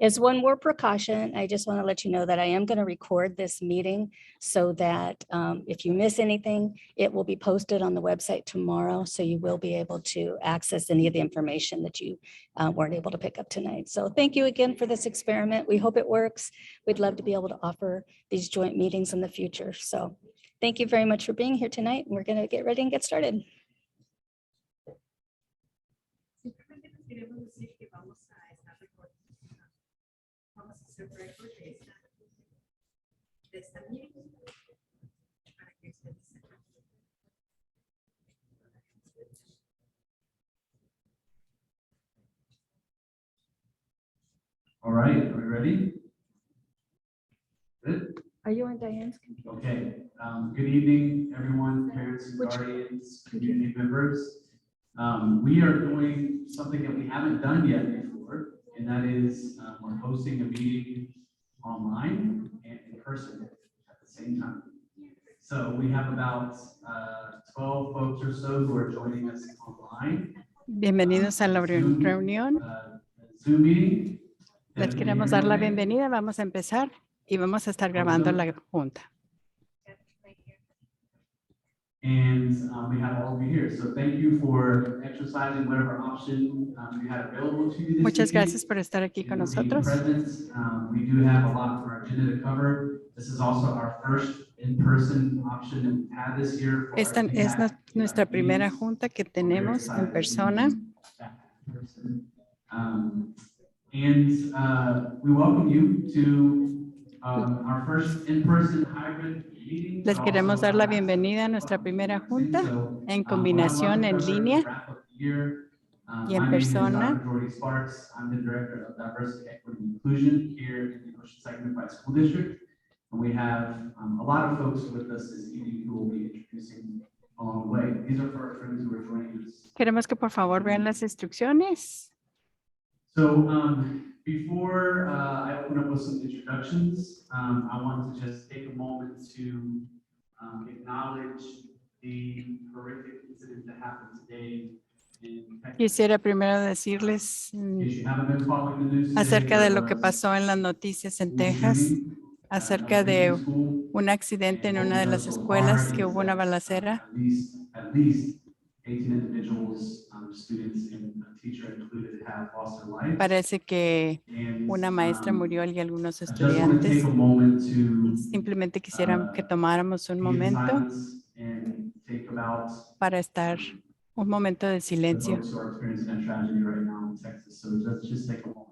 As one more precaution, I just want to let you know that I am going to record this meeting so that if you miss anything, it will be posted on the website tomorrow. So you will be able to access any of the information that you weren't able to pick up tonight. So thank you again for this experiment. We hope it works. We'd love to be able to offer these joint meetings in the future. So thank you very much for being here tonight. And we're going to get ready and get started. Vamos a hacer récord de esta misma para que ustedes sepan. All right, are we ready? Good. Are you on Diane's computer? Okay. Good evening, everyone, parents and guardians, community members. We are doing something that we haven't done yet before, and that is we're hosting a meeting online and in person at the same time. So we have about 12 folks or so who are joining us online. Bienvenidos a la reunión. Zoom meeting. Les queremos dar la bienvenida. Vamos a empezar y vamos a estar grabando la junta. And we have all of you here. So thank you for exercising whatever option you had available to you this Muchas evening. gracias por estar aquí con Being nosotros. present. We do have a lot on our agenda to cover. This is also our first in-person option that we've had this year. For Esta our es DPAC nuestra DELAC primera meetings. junta que We're very tenemos excited en persona. to be back in person. We welcome you to our first in-person hybrid meeting. Les queremos dar la bienvenida a nuestra primera junta en combinación en línea y en persona. I'm the Director of Diversity, Equity, and Inclusion here in the Oceanside Unified School District. And we have a lot of folks with us this evening who will be introducing along the way. These are for our friends who are joining us. Queremos que por favor vean las instrucciones. So before I open up with some introductions, I want to just take a moment to acknowledge the horrific incident that happened today in Texas. Quisiera primero decirles In case you haven't been following the news today, acerca de there lo que was pasó en las noticias en school Texas, shooting, acerca de un accidente en una de las escuelas que hubo una balacera. At least 18 individuals, students and a teacher included, have lost their lives. Parece que And, una maestra murió y algunos I just want to take estudiantes. a moment to Simplemente quisiera que tomáramos un be in momento silence and think about para estar un momento de the silencio. folks who are experiencing that tragedy right now in Texas. So let's just take a moment.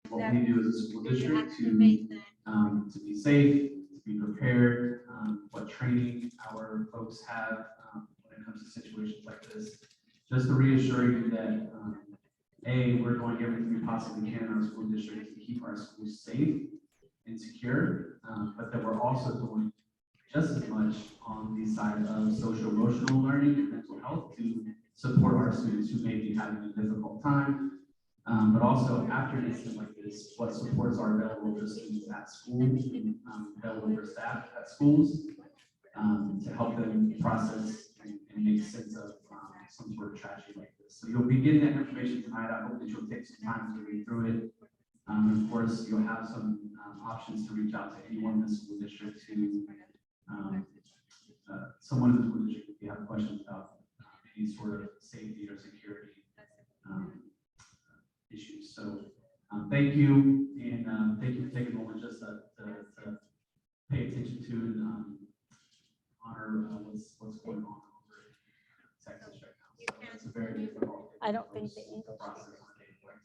What we do as a school district to be safe, to be prepared, what training our folks have when it comes to situations like this. Just to reassure you that we're doing everything we possibly can in our school district to keep our schools safe and secure, but that we're also doing just as much on the side of social emotional learning and mental health to support our students who may be having a difficult time. But also after an incident like this, what supports are available for students at school, available for staff at schools, to help them process and make sense of some sort of tragedy like this. So you'll be getting that information tonight. I hope that you'll take some time to read through it. And of course, you'll have some options to reach out to anyone in the school district, to someone in the school district if you have questions about any sort of safety or security issues. So thank you, and thank you for taking a moment just to pay attention to and honor what's going on. a very difficult. I don't think the English process on a day-to-day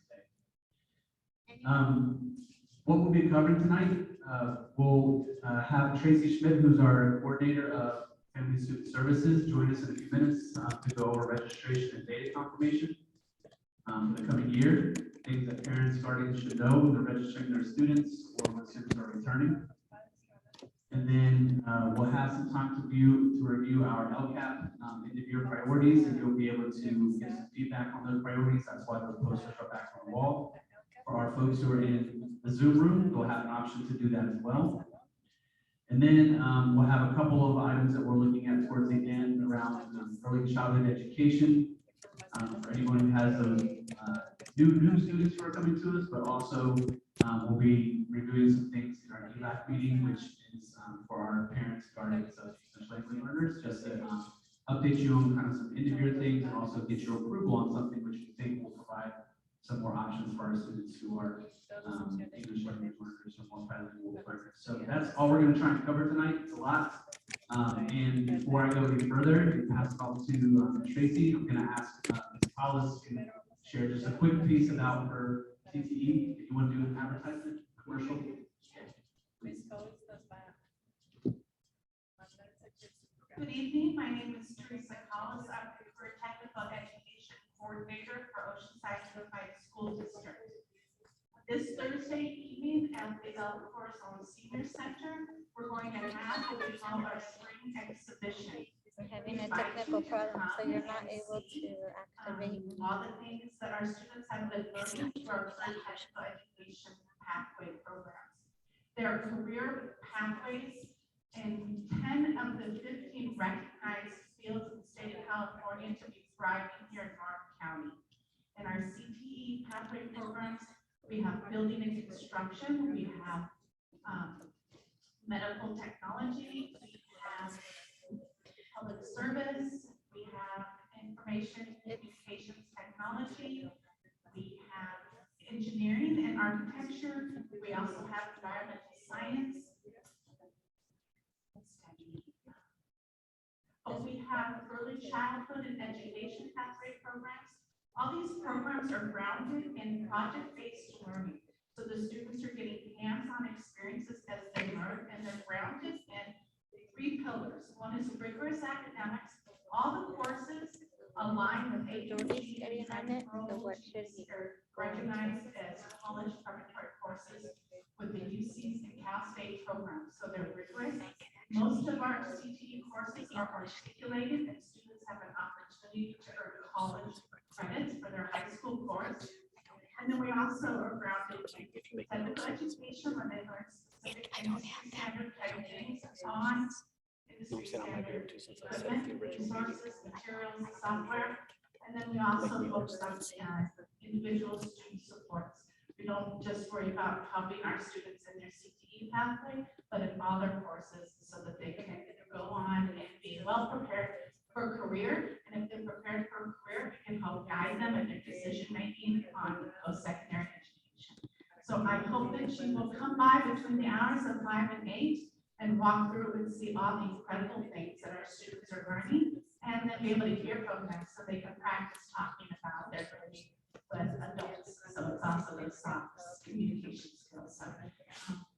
today. What we'll be covering tonight, we'll have Tracy Schmidt, who's our coordinator of Family Student Services, join us in a few minutes to go over registration and data confirmation for the coming year. Things that parents, guardians should know when they're registering their students or when students are returning. And then we'll have some time to review our LCAP end-of-year priorities, and you'll be able to get some feedback on those priorities. That's why those posters are back on the wall. For our folks who are in the Zoom room, they'll have an option to do that as well. And then we'll have a couple of items that we're looking at towards the end around early childhood education. For anyone who has those new students who are coming to us, but also we'll be reviewing some things in our Elac meeting, which is for our parents, guardians of English language learners, just to update you on kind of some end-of-year things and also get your approval on something which we think will provide some more options for our students who are English language learners or more bilingual learners. So that's all we're going to try and cover tonight. It's a lot. And before I go any further and pass it off to Tracy, I'm going to ask Ms. Collins to share just a quick piece about her CTE. If you want to do an advertisement commercial. Good evening. My name is Theresa Collins. I'm the Career Technical Education Coordinator for Oceanside Unified School District. This Thursday evening at the Course on Senior Center, we're going to have what we call our spring exhibition. We're having a technical problem, so you're not able to activate. All the things that our students have been learning through our career technical education pathway programs. There are career pathways in 10 of the 15 recognized fields in the state of California to be thriving here in North County. In our CTE pathway programs, we have building and construction, we have medical technology, we have public service, we have information communications technology, we have engineering and architecture, we also have environmental science. We have early childhood and education pathway programs. All these programs are grounded in project-based learning. So the students are getting hands-on experiences as they learn, and they're grounded in 3 pillars. One is rigorous academics. All the courses align with agency and recognized as college preparatory courses with the UC's and Cal State programs. So they're rigorous. Most of our CTE courses are articulated, and students have an opportunity to earn college credits for their high school course. And then we also are grounded in technical education when they learn specific standard type things on industry standard equipment, resources, materials, software. And then we also focus on individual student supports. We don't just worry about helping our students in their CTE pathway, but in all their courses so that they can go on and be well prepared for a career. And if they're prepared for a career, we can help guide them in their decision making on post-secondary education. So I hope that she will come by between the hours of 5 and 8 and walk through and see all the incredible things that our students are learning, and then be able to hear from them so they can practice talking about their learning with adults. So it's also those soft communication skills. So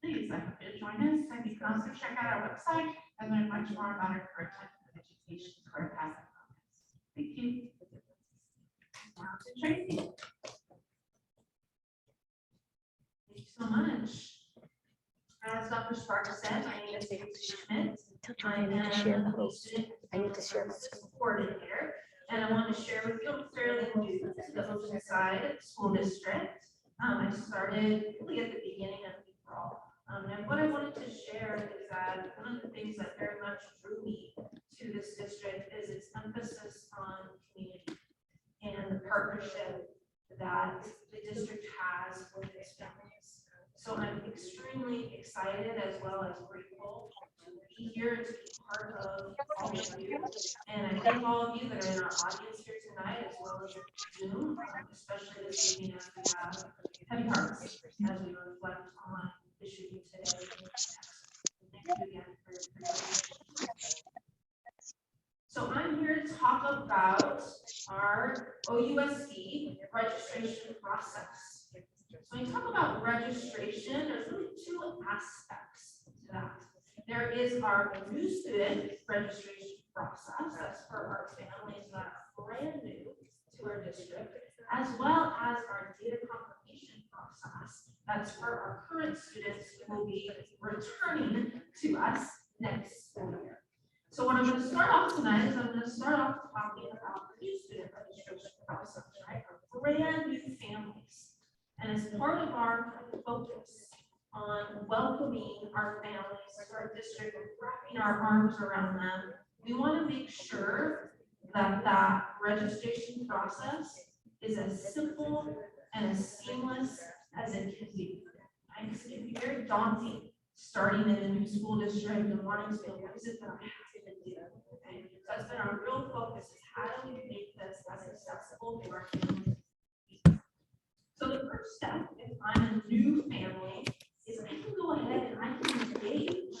please, I hope you'll join us, and you can also check out our website and learn much more about our career technical education career pathway programs. Thank you. Now to Tracy. Thank you so much. As Dr. Sparks said, my name is Theresa Schmidt. I need to share the host. I need to share my screen. Coordinator, and I want to share with you, I'm fairly new to the Oceanside School District. I started really at the beginning of April. And what I wanted to share is that one of the things that very much drew me to this district is its emphasis on community and the partnership that the district has with its families. So I'm extremely excited as well as grateful to be here and to be part of all of you. And I thank all of you that are in our audience here tonight, as well as Zoom, especially this evening as we have heavy hearts as we reflect on the shooting today. Thank you again for your participation. So I'm here to talk about our OUSC registration process. So when you talk about registration, there's really two aspects to that. There is our new student registration process. That's for our families that are brand new to our district, as well as our data confirmation process. That's for our current students who will be returning to us next school year. So what I'm going to start off tonight is I'm going to start off talking about the new student registration process, right? Our brand new families. And as part of our focus on welcoming our families to our district and wrapping our arms around them, we want to make sure that that registration process is as simple and as seamless as it can be. Right? Because it can be very daunting starting in a new school district and wanting to know what is it that I have to do. Okay? So that's been our real focus, is how do we make this as accessible to our families. So the first step, if I'm a new family, is I can go ahead and I can engage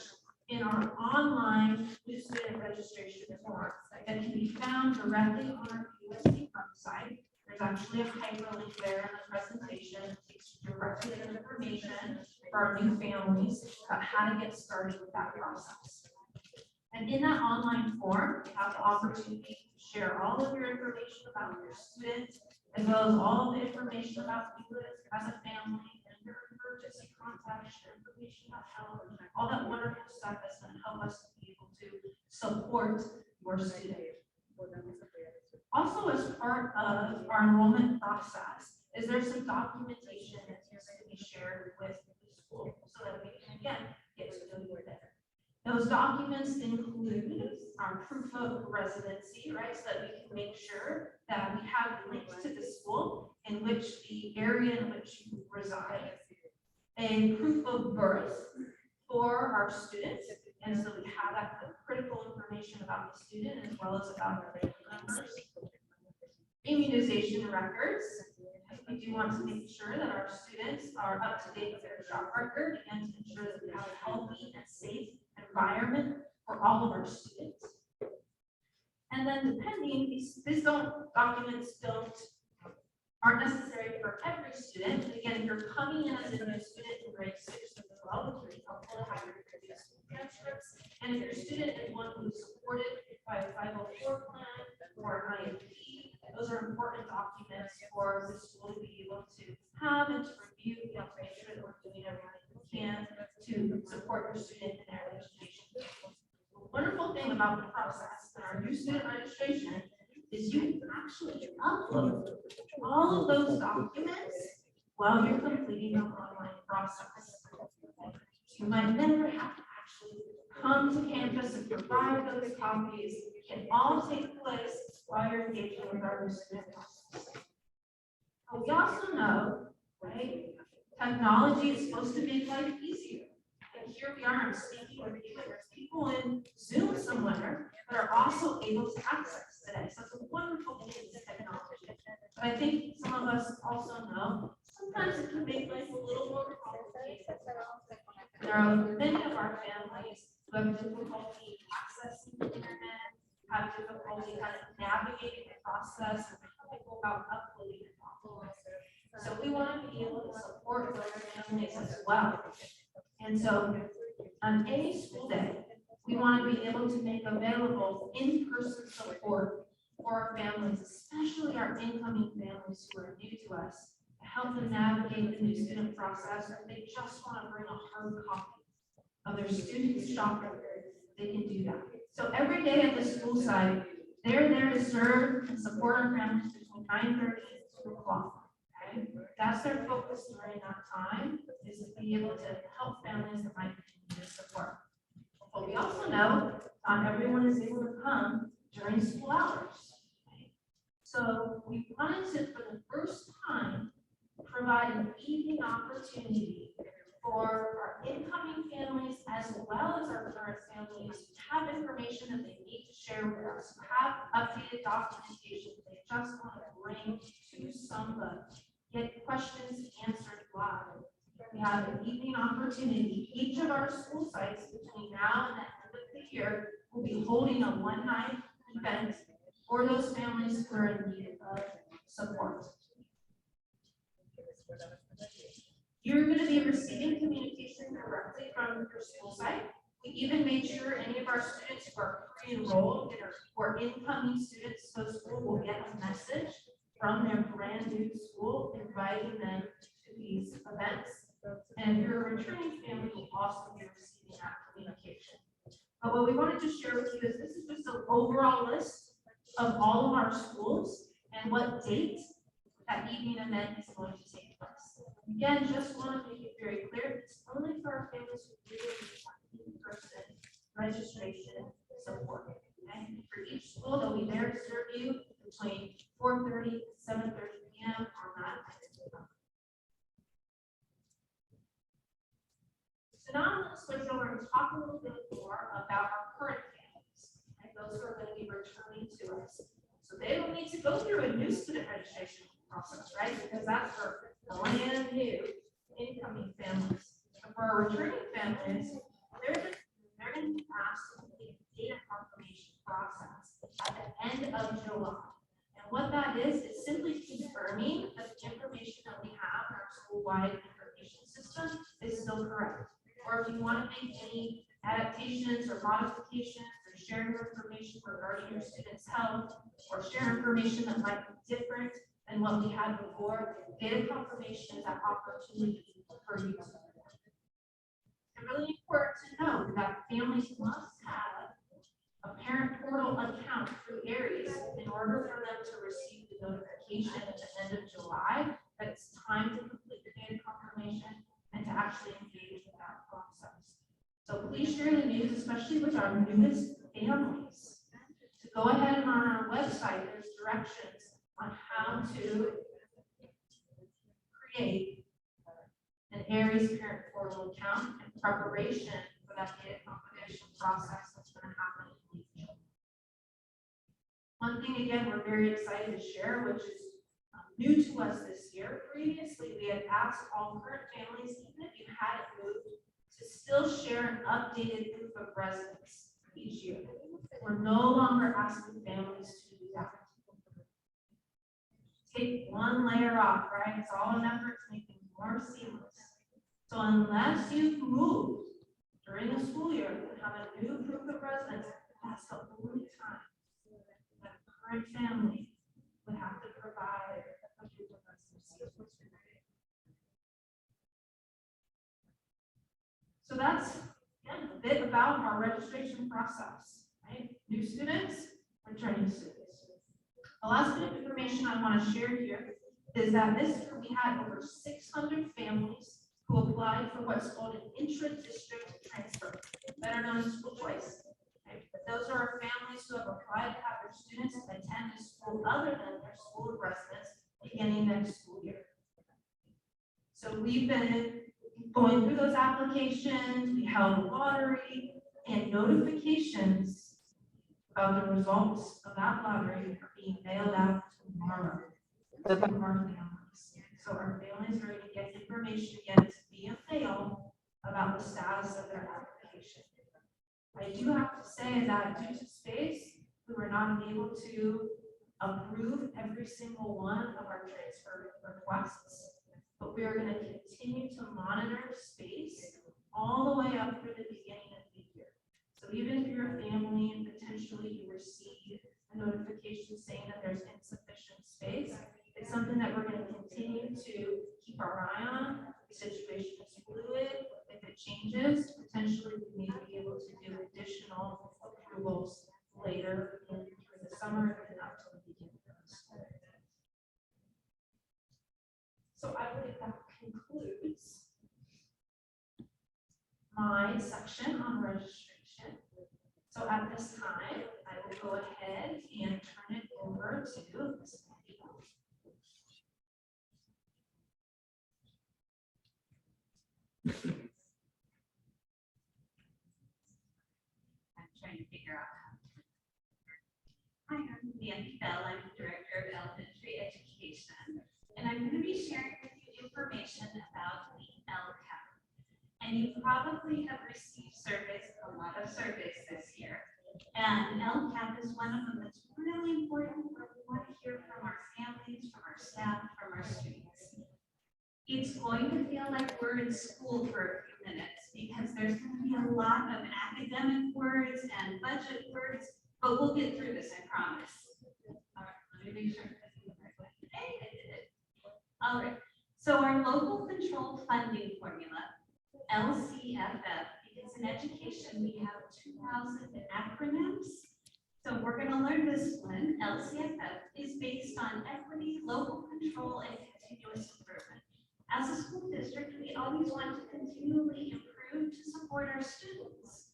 in our online new student registration form that can be found directly on our USD website. There's actually a hyperlink there in the presentation. It takes you directly to information for our new families about how to get started with that process. And in that online form, you have the opportunity to share all of your information about your students, as well as all of the information about you as a family, and your emergency contacts, your information about health, all that wonderful stuff that's going to help us to be able to support your student. Also, as part of our enrollment process, is there some documentation that needs to be shared with the school so that we can, again, get to know you better. Those documents include our proof of residency, right? So that we can make sure that we have links to the school in which the area in which you reside, a proof of birth for our students, and so we have that critical information about the student as well as about their family members. Immunization records. We do want to make sure that our students are up to date with their job record and to ensure that we have a healthy and safe environment for all of our students. And then depending, these documents aren't necessary for every student. And again, if you're coming in as a new student in grade 6 to 12, it's really helpful to have your previous transcripts. And if your student is one who's supported by a 504 plan or an IEP, those are important documents for the school to be able to have and to review. We have to make sure that we're doing everything we can to support your student in their education. The wonderful thing about the process and our new student registration is you can actually upload all of those documents while you're completing the online process. You might never have to actually come to campus and provide those copies. It can all take place while you're engaging with our new student process. But we also know, right, technology is supposed to make life easier. And here we are, I'm speaking with you, and there's people in Zoom somewhere that are also able to access today. So it's a wonderful thing with technology. But I think some of us also know sometimes it can make life a little more complicated. There are many of our families who have difficulty accessing the internet, have difficulty kind of navigating the process, and how they go about uploading the documents. So we want to be able to support those families as well. And so on any school day, we want to be able to make available in-person support for our families, especially our incoming families who are new to us, to help them navigate the new student process, or if they just want to bring a hard copy of their student's shop record, they can do that. So every day at the school site, they're there to serve and support our families between 9:30 and 2 o'clock. Okay? That's their focus during that time, is to be able to help families that might need support. But we also know not everyone is able to come during school hours. Okay? So we wanted to, for the first time, provide an evening opportunity for our incoming families as well as our current families to have information that they need to share with us, have updated documentation they just want to bring to somebody, get questions answered live. We have an evening opportunity. Each of our school sites between now and the end of the year will be holding a one-night event for those families who are in need of support. You're going to be receiving communication directly from your school site. We even made sure any of our students who are pre-enrolled or incoming students to school will get a message from their brand new school inviting them to these events. And if you're a returning family, you'll also be receiving that communication. But what we wanted to share with you is this is just an overall list of all of our schools and what date that evening event is going to take place. Again, just want to make it very clear, it's only for our families who really need in-person registration support. Okay? For each school, they'll be there to serve you between 4:30 and 7:30 p.m. on that night. So now I'm going to switch over and talk a little bit more about our current families, right? Those who are going to be returning to us. So they don't need to go through a new student registration process, right? Because that's for brand new incoming families. But for our returning families, they're going to be asked to complete a data confirmation process at the end of July. And what that is simply confirming that the information that we have in our school-wide information system is still correct. Or if you want to make any adaptations or modifications or share your information regarding your students' health or share information that might be different than what we had before, data confirmation is that opportunity for you to do that. It's really important to know that families must have a parent portal account through Aries in order for them to receive the notification at the end of July that it's time to complete the data confirmation and to actually engage with that process. So please share the news, especially with our newest families. To go ahead and on our website, there's directions on how to create an Aries parent portal account in preparation for that data confirmation process that's going to happen in June. One thing, again, we're very excited to share, which is new to us this year. Previously, we had asked all current families, even if you hadn't moved, to still share an updated proof of residence each year. We're no longer asking families to do that. Take one layer off, right? It's all an effort to make things more seamless. So unless you've moved during the school year and have a new proof of residence, that's the only time that a current family would have to provide a proof of residence. So that's a bit about our registration process, right? New students, returning students. The last bit of information I want to share here is that this year we had over 600 families who applied for what's called an intra-district transfer, better known as school choice. Okay? But those are our families who have applied to have their students attend a school other than their school of residence beginning next school year. So we've been going through those applications, we held a lottery, and notifications about the results of that lottery are being mailed out tomorrow to our families. So our families are going to get information again via mail about the status of their application. I do have to say that due to space, we were not able to approve every single one of our transfer requests, but we are going to continue to monitor space all the way up through the beginning of the year. So even if you're a family and potentially you receive a notification saying that there's insufficient space, it's something that we're going to continue to keep our eye on. The situation is fluid. If it changes, potentially we may be able to do additional approvals later in the summer and up to the beginning of the school. So I believe that concludes my section on registration. So at this time, I will go ahead and turn it over to Ms. I'm trying to figure out how to. Hi, I'm Nancy Bell. I'm the Director of Elementary Education, and I'm going to be sharing with you information about the Lcal. And you probably have received surveys, a lot of surveys this year. And LCAP is one of them that's really really important where we want to hear from our families, from our staff, from our students. It's going to feel like we're in school for a few minutes because there's going to be a lot of academic words and budget words, but we'll get through this, I promise. All right, let me make sure. Hey, I did it. All right, so our local control funding formula, LCFF, because in education we have 2,000 acronyms. So we're going to learn this one. LCFF is based on equity, local control, and continuous improvement. As a school district, we always want to continually improve to support our students.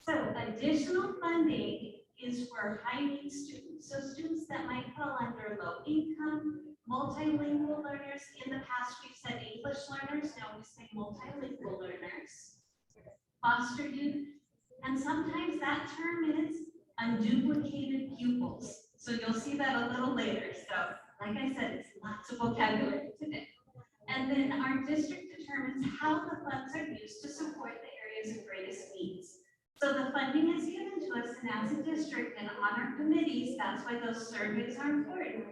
So additional funding is for high-need students. So students that might fall under low income, multilingual learners. In the past, we've said English learners. Now we say multilingual learners. Foster youth. And sometimes that term is unduplicated pupils. So you'll see that a little later. So like I said, it's lots of vocabulary today. And then our district determines how the funds are used to support the areas of greatest needs. So the funding is given to us, and as a district and on our committees, that's why those surveys are important.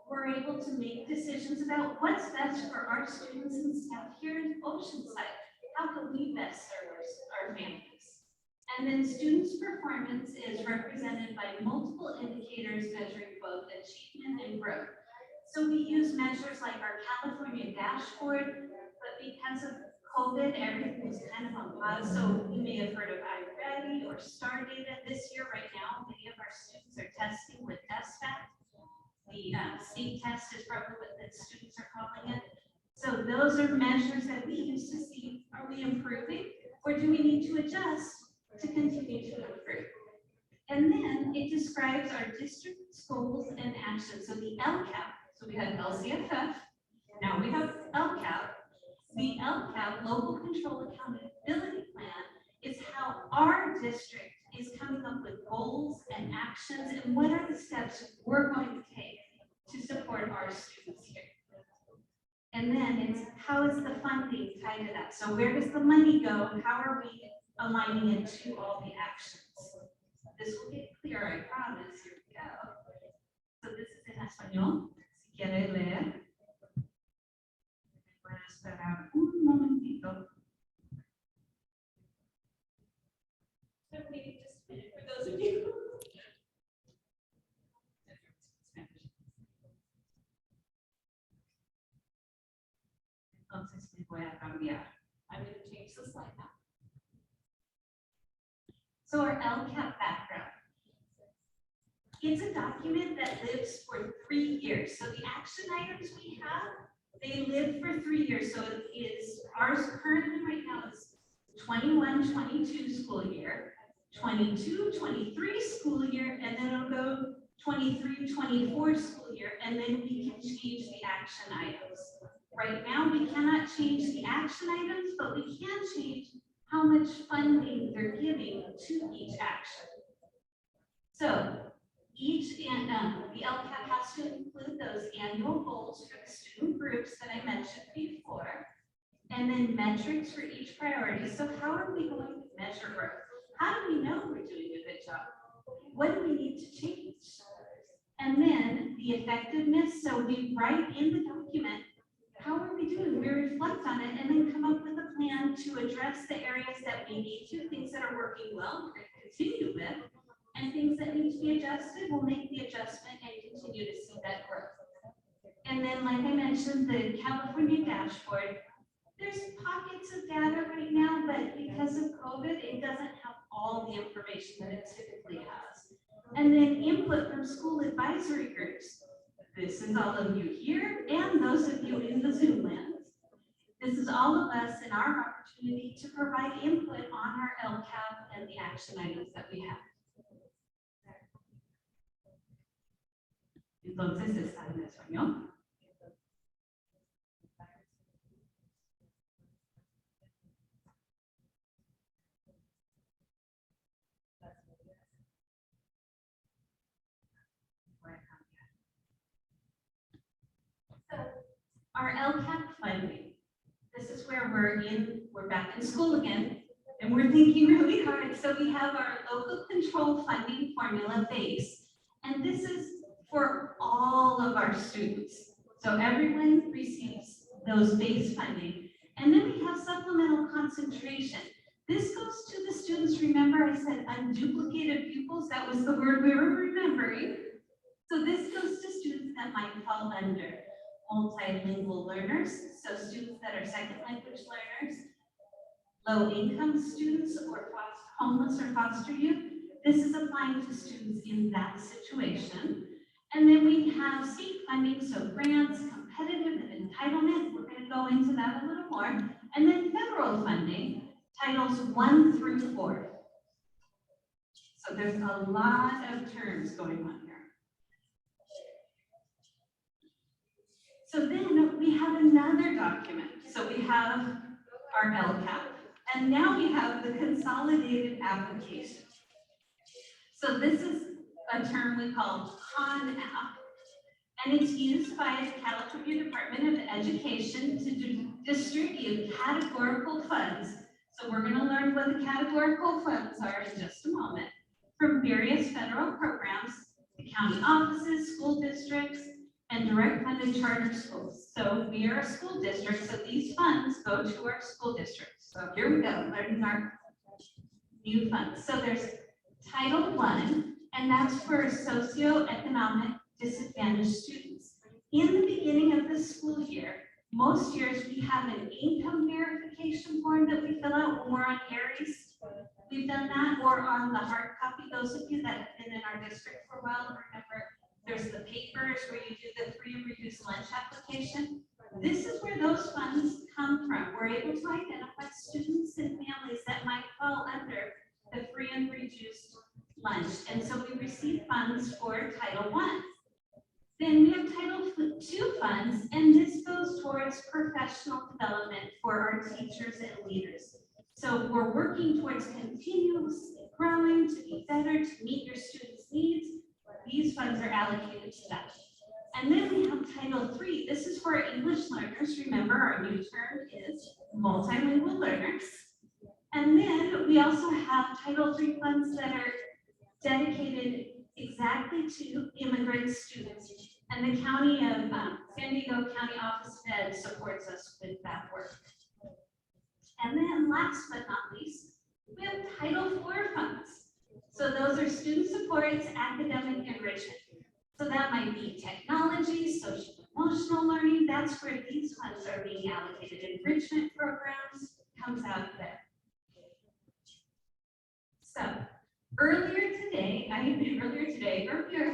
We're able to make decisions about what's best for our students and staff here in Oceanside. How can we best serve our families? And then students' performance is represented by multiple indicators measuring both achievement and growth. So we use measures like our California dashboard, but because of COVID, everything was kind of on pause. So you may have heard of iReady or STAR data. This year, right now, many of our students are testing with SFAT. The state test is probably what the students are calling it. So those are measures that we use to see, are we improving or do we need to adjust to continue to improve? And then it describes our district's goals and actions. So the LCAP, so we have LCFF, now we have LCAP. The LCAP, Local Control Accountability Plan, is how our district is coming up with goals and actions and what are the steps we're going to take to support our students here. And then it's how is the funding tied to that? So where does the money go? How are we aligning it to all the actions? This will get clear, I promise. Here we go. So this is en español. Si quiere leer. Voy a esperar un momentito. So maybe just a minute for those of you. Entonces me voy a cambiar. I'm going to change the slide now. So our LCAP background. It's a document that lives for 3 years. So the action items we have, they live for 3 years. So it is ours currently right now is 21-22 school year, 22-23 school year, and then it'll go 23-24 school year, and then we can change the action items. Right now, we cannot change the action items, but we can change how much funding they're giving to each action. So each, the LCAP has to include those annual goals for the student groups that I mentioned before, and then metrics for each priority. So how are we going to measure growth? How do we know we're doing a good job? What do we need to change? And then the effectiveness. So we write in the document, how are we doing? We reflect on it and then come up with a plan to address the areas that we need to, things that are working well, we're going to continue with, and things that need to be adjusted, we'll make the adjustment and continue to see that growth. And then, like I mentioned, the California dashboard, there's pockets of data right now, but because of COVID, it doesn't have all the information that it typically has. And then input from school advisory groups. This is all of you here and those of you in the Zoom land. This is all of us and our opportunity to provide input on our LCAP and the action items that we have. Entonces está en español. So our LCAP funding, this is where we're back in school again, and we're thinking really hard. So we have our local control funding formula base, And this is for all of our students. So everyone receives those base funding. And then we have supplemental concentration. This goes to the students. Remember I said unduplicated pupils? That was the word we were remembering. So this goes to students that might fall under multilingual learners, so students that are second language learners, low income students or homeless or foster youth. This is applying to students in that situation. And then we have state funding, so grants, competitive and entitlement. We're going to go into that a little more. And then federal funding, titles 1 through 4. So there's a lot of terms going on here. So then we have another document. So we have our LCAP, and now we have the Consolidated Application. So this is a term we call CONAP, and it's used by the California Department of Education to distribute categorical funds. So we're going to learn what the categorical funds are in just a moment, from various federal programs, the county offices, school districts, and direct funded charter schools. So we are a school district, so these funds go to our school districts. So here we go, learning our new funds. So there's Title I, and that's for socioeconomic disadvantaged students. In the beginning of the school year, most years we have an income verification form that we fill out when we're on Aries. We've done that, or on the hard copy. Those of you that have been in our district for a while remember there's the papers where you do the free and reduced lunch application. This is where those funds come from. We're able to identify students and families that might fall under the free and reduced lunch. And so we receive funds for Title I. Then we have Title II funds, and this goes towards professional development for our teachers and leaders. So we're working towards continuously growing to be better, to meet your students' needs. These funds are allocated to that. And then we have Title III. This is for English learners. Remember, our new term is multilingual learners. And then we also have Title III funds that are dedicated exactly to immigrant students. And the county of San Diego County Office of Ed supports us with that work. And then last but not least, we have Title IV funds. So those are student supports, academic enrichment. So that might be technology, social emotional learning. That's where these funds are being allocated. Enrichment programs comes out there. So earlier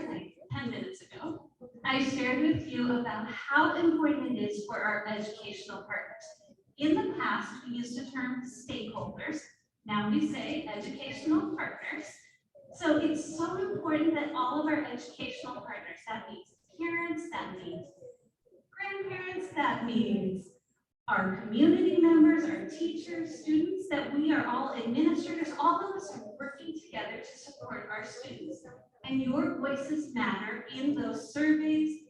like 10 minutes ago, I shared with you about how important it is for our educational partners. In the past, we used the term stakeholders. Now we say educational partners. So it's so important that all of our educational partners, that means parents, that means grandparents, that means our community members, our teachers, students, that we are all administrators, all of us are working together to support our students. And your voices matter in those surveys.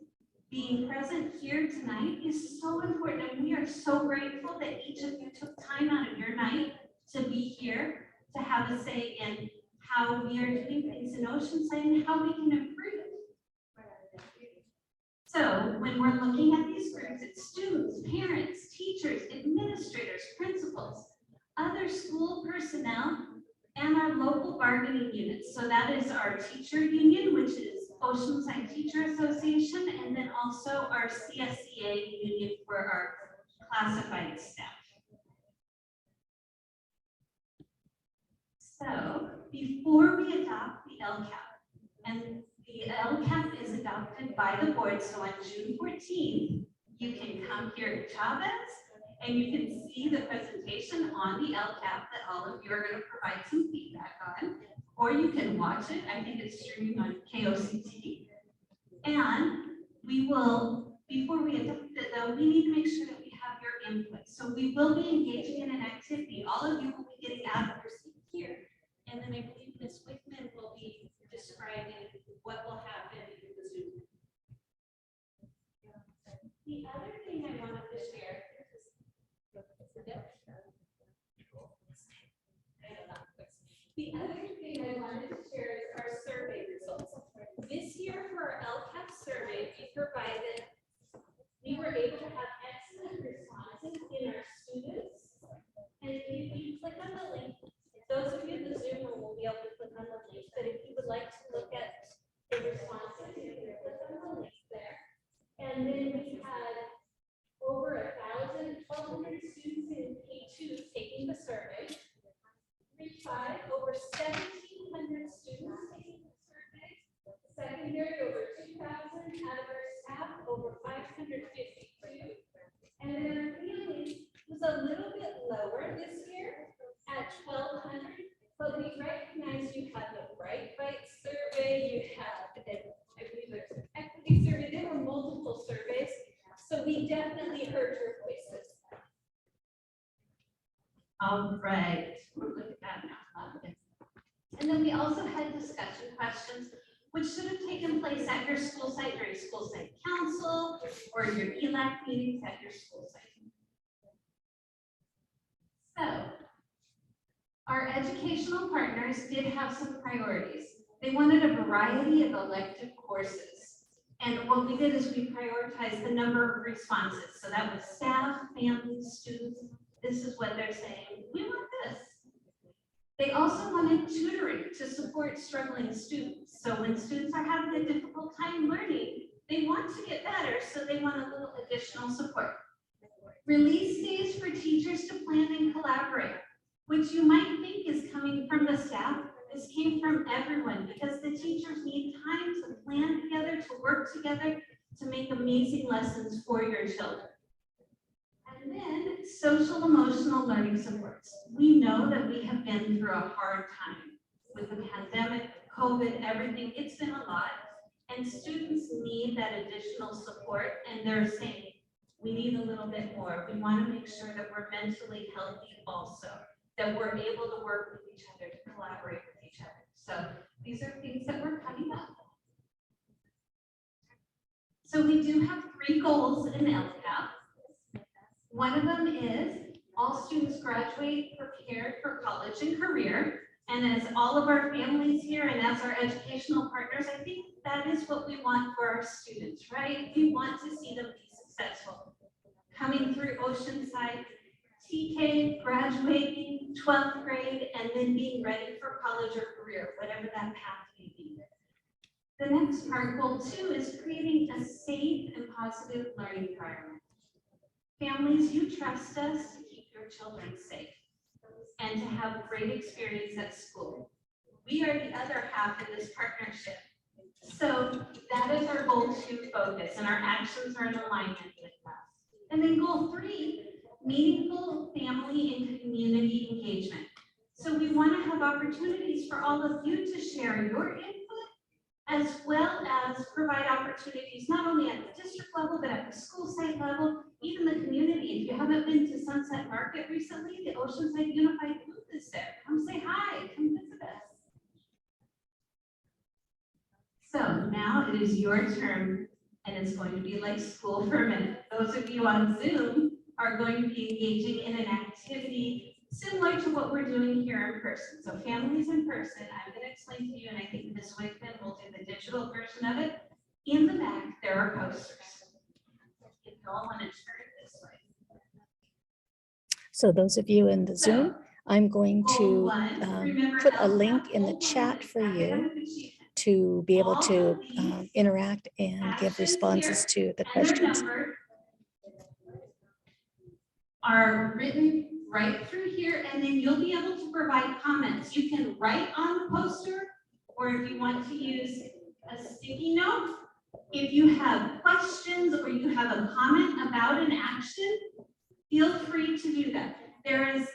Being present here tonight is so important, and we are so grateful that each of you took time out of your night to be here, to have a say in how we are doing things in Oceanside and how we can improve. So when we're looking at these groups, it's students, parents, teachers, administrators, principals, other school personnel, and our local bargaining units. So that is our teacher union, which is Oceanside Teacher Association, and then also our CSEA union for our classified staff. So before we adopt the LCAP, and the LCAP is adopted by the board, so on June 14th, you can come here to Chavez and you can see the presentation on the LCAP that all of you are going to provide some feedback on, or you can watch it. I think it's streaming on KOCT. And we will, before we adopt it though, we need to make sure that we have your input. So we will be engaging in an activity. All of you will be getting out of your seat here. And then I believe Ms. Wickman will be describing what will happen in the Zoom. The other thing I wanted to share is our survey results. This these, but if you would like to look at the responses, you can click on the link there. And then we had over 1,200 students in K2 taking the survey. Grade 5, over 1,700 students taking the survey. Secondary, over 2,000. Out of our staff, over 552. And then our families was a little bit lower this year at 1,200. But we recognize you have the Bright Bite survey, you have, I believe there's an equity survey, there were multiple surveys. So we definitely heard your voices. All right, look at that now. And then we also had discussion questions, which should have taken place at your school site during school site council or your ELAC meetings at your school site. So, our educational partners did have some priorities. They wanted a variety of elective courses. And what we did is we prioritized the number of responses. So that was staff, families, students. This is what they're saying. We want this. They also wanted tutoring to support struggling students. So when students are having a difficult time learning, they want to get better, so they want a little additional support. Release days for teachers to plan and collaborate, which you might think is coming from the staff. This came from everyone because the teachers need time to plan together, to work together, to make amazing lessons for your children. And then social emotional learning supports. We know that we have been through a hard time with the pandemic, COVID, everything. It's been a lot. And students need that additional support. And they're saying, we need a little bit more. We want to make sure that we're mentally healthy also, that we're able to work with each other, to collaborate with each other. So these are things that were coming up. So we do have 3 goals in LCAP. One of them is all students graduate prepared for college and career. And as all of our families here and as our educational partners, I think that is what we want for our students, right? We want to see them be successful. Coming through Oceanside, TK, graduating, 12th grade, and then being ready for college or career, whatever that path may be. The next part, goal 2, is creating a safe and positive learning environment. Families, you trust us to keep your children safe and to have great experience at school. We are the other half of this partnership. So that is our goal 2 focus, and our actions are in alignment with that. And then goal 3, meaningful family and community engagement. So we want to have opportunities for all of you to share your input, as well as provide opportunities not only at the district level, but at the school site level, even the community. If you haven't been to Sunset Market recently, the Oceanside Unified booth is there. Come say hi, come visit us. So now it is your turn, and it's going to be like school for a minute. Those of you on Zoom are going to be engaging in an activity similar to what we're doing here in person. So families in person, I'm going to explain to you, and I think Ms. Wickman will do the digital version of it. In the back, there are posters. If you all want to turn it this way. So those of you in the Zoom, I'm going to put a link in the chat for you to be able to interact and give responses to the questions. Are written right through here, and then you'll be able to provide comments. You can write on the poster, or if you want to use a sticky note, if you have questions or you have a comment about an action, feel free to do that. There is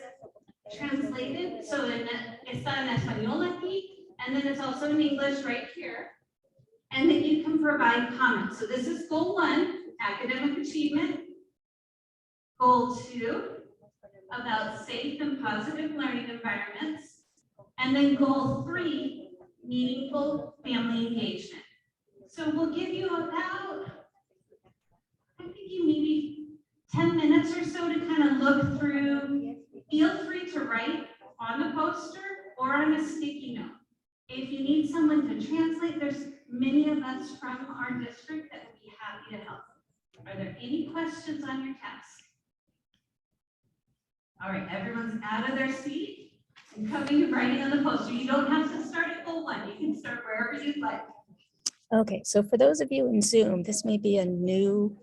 translated, so está en español aquí, and then it's also in English right here. And then you can provide comments. So this is goal 1, academic achievement. Goal 2, about safe and positive learning environments. And then goal 3, meaningful family engagement. So we'll give you about, I think you maybe 10 minutes or so to kind of look through. Feel free to write on the poster or on a sticky note. If you need someone to translate, there's many of us from our district that would be happy to help. Are there any questions on your task? All right, everyone's out of their seat and coming and writing on the poster. You don't have to start at goal 1. Okay, so for those of you in Zoom, this may be a new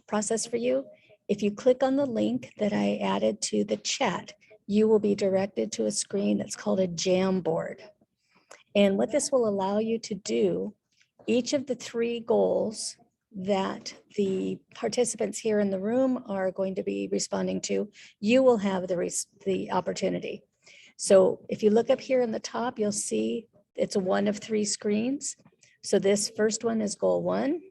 process for you. If you click on the link that I added to the chat, you will be directed to a screen that's called a Jamboard. And what this will allow you to do, each of the 3 goals that the participants here in the room are going to be responding to, you will have the opportunity. So if you look up here in the top, you'll see it's one of 3 screens. So this first one is goal 1.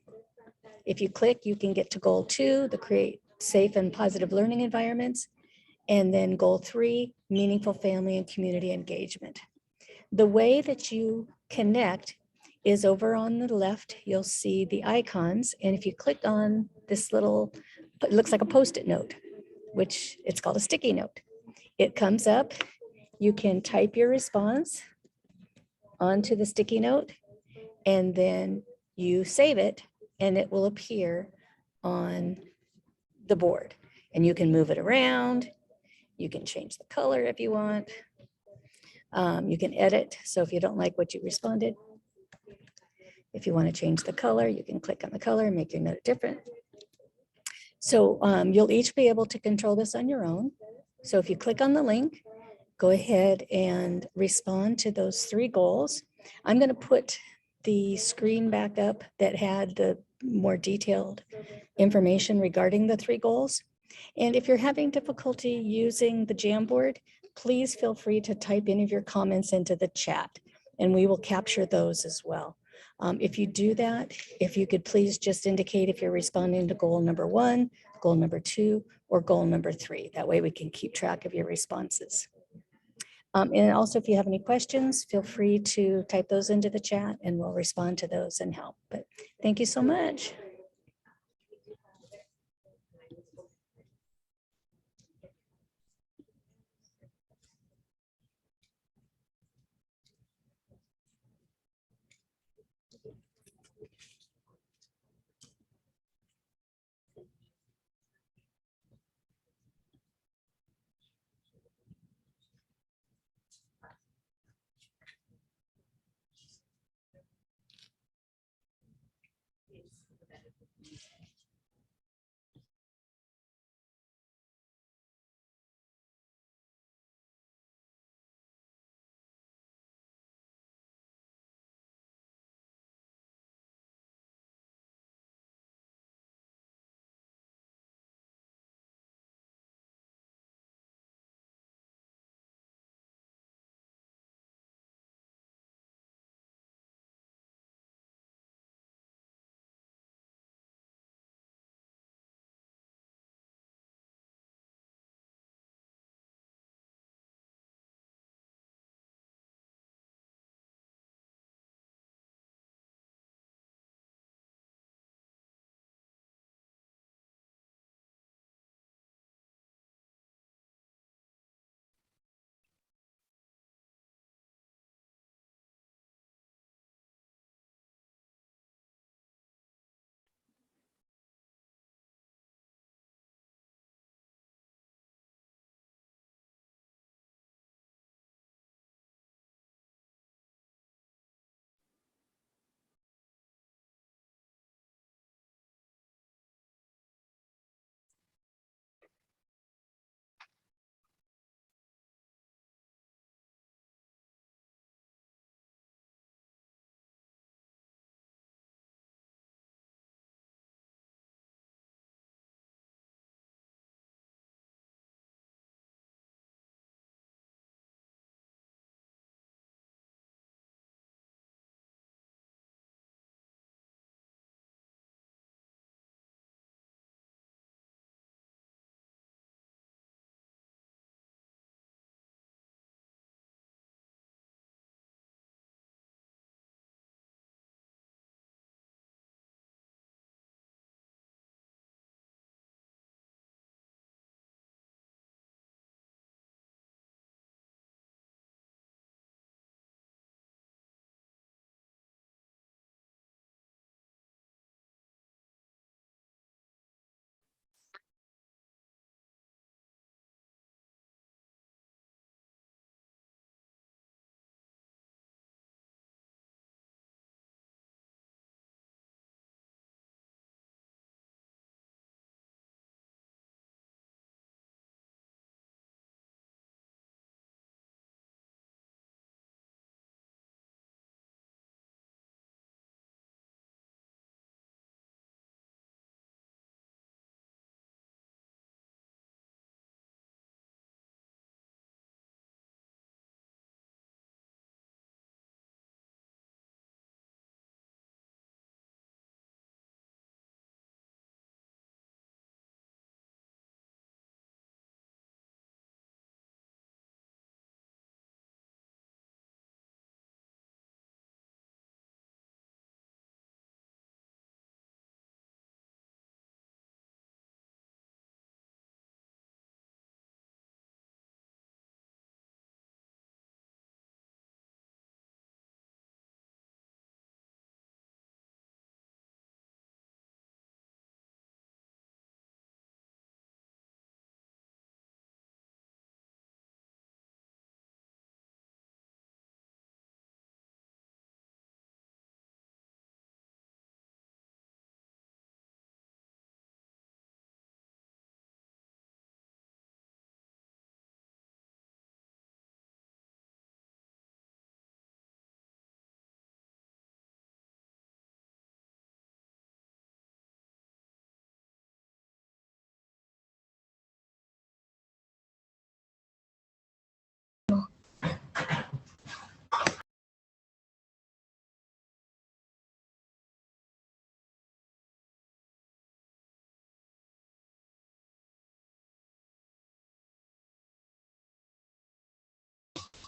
If you click, you can get to goal 2, the create safe and positive learning environments. And then goal 3, meaningful family and community engagement. The way that you connect is over on the left, you'll see the icons. And if you click on this little, it looks like a Post-it note, which it's called a sticky note. It comes up, you can type your response onto the sticky note, and then you save it, and it will appear on the board. And you can move it around. You can change the color if you want. You can edit. So if you don't like what you responded, if you want to change the color, you can click on the color and make your note different. So you'll each be able to control this on your own. So if you click on the link, go ahead and respond to those 3 goals. I'm going to put the screen back up that had the more detailed information regarding the 3 goals. And if you're having difficulty using the Jamboard, please feel free to type any of your comments into the chat, and we will capture those as well. If you do that, if you could please just indicate if you're responding to goal number 1, goal number 2, or goal number 3. That way we can keep track of your responses. And also, if you have any questions, feel free to type those into the chat and we'll respond to those and help. But thank you so much.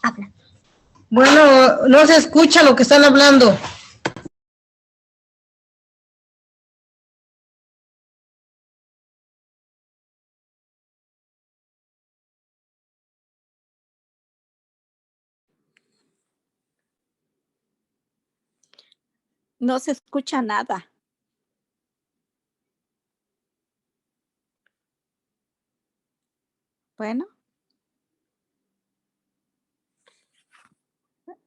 Habla. Bueno, no se escucha lo que están hablando. No se escucha nada. Bueno.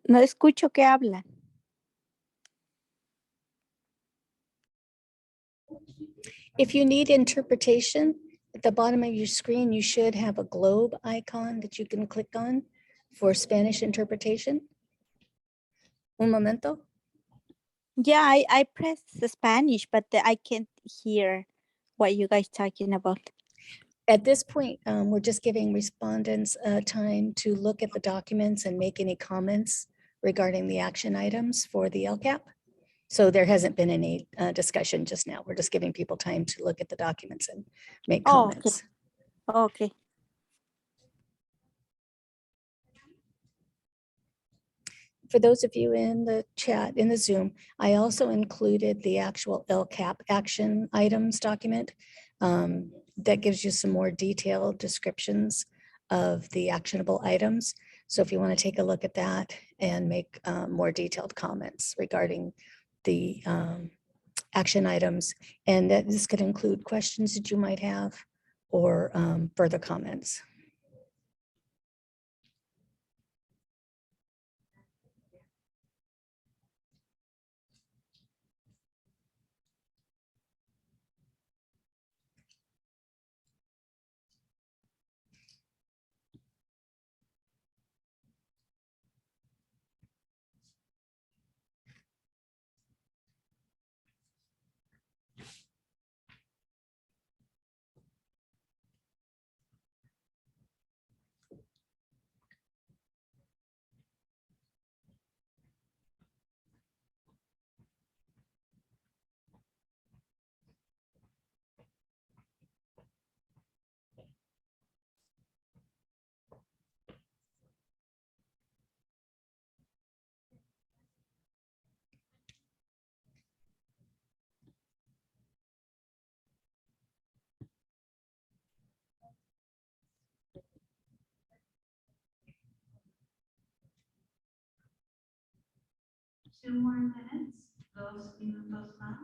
No escucho que hablan. If you need interpretation, at the bottom of your screen, you should have a globe icon that you can click on for Spanish interpretation. Un momento. Yeah, I pressed the Spanish, but I can't hear what you guys talking about. At this point, we're just giving respondents time to look at the documents and make any comments regarding the action items for the LCAP. So there hasn't been any discussion just now. We're just giving people time to look at the documents and make Oh, okay. comments. Okay. For those of you in the chat, in the Zoom, I also included the actual LCAP action items document that gives you some more detailed descriptions of the actionable items. So if you want to take a look at that and make more detailed comments regarding the action items, and that this could include questions that you might have or further comments. Two more minutes, 2 minutos más.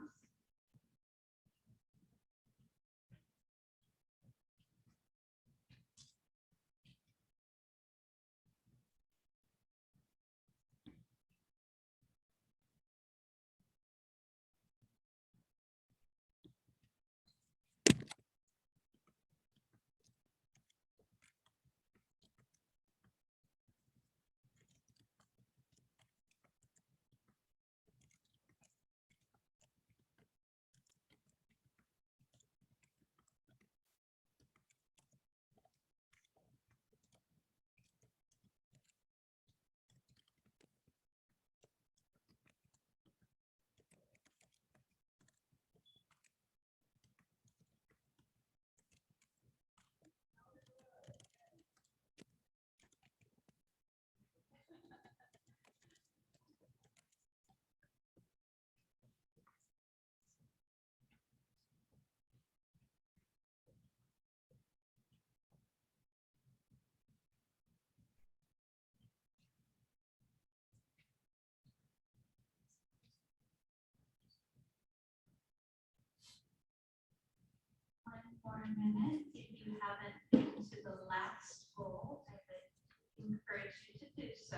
For a minute, if you haven't been to the last goal, I would encourage you to do so.